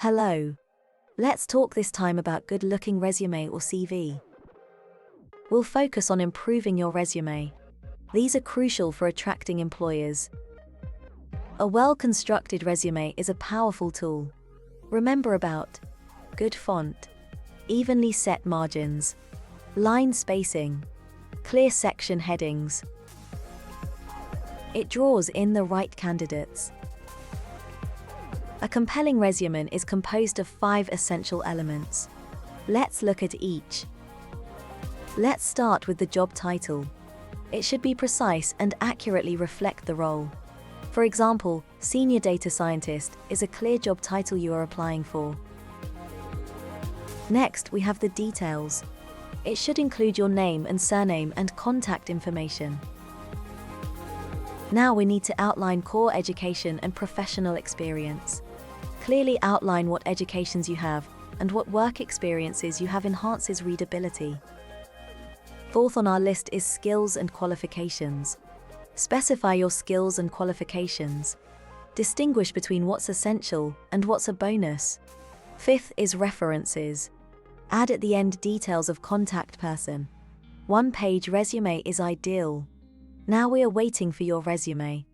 Hello. Let's talk this time about good-looking resume or CV. We'll focus on improving your resume. These are crucial for attracting employers. A well-constructed resume is a powerful tool. Remember about good font, evenly set margins, line spacing, clear section headings. It draws in the right candidates. A compelling resume is composed of 5 essential elements. Let's look at each. Let's start with the job title. It should be precise and accurately reflect the role. For example, Senior Data Scientist is a clear job title you are applying for. Next, we have the details. It should include your name and surname and contact information. Now we need to outline core education and professional experience. Clearly outline what educations you have and what work experiences you have enhances readability. Fourth on our list is skills and qualifications. Specify your skills and qualifications. Distinguish between what's essential and what's a bonus. Fifth is references. Add at the end details of contact person. One-page resume is ideal. Now we are waiting for your resume.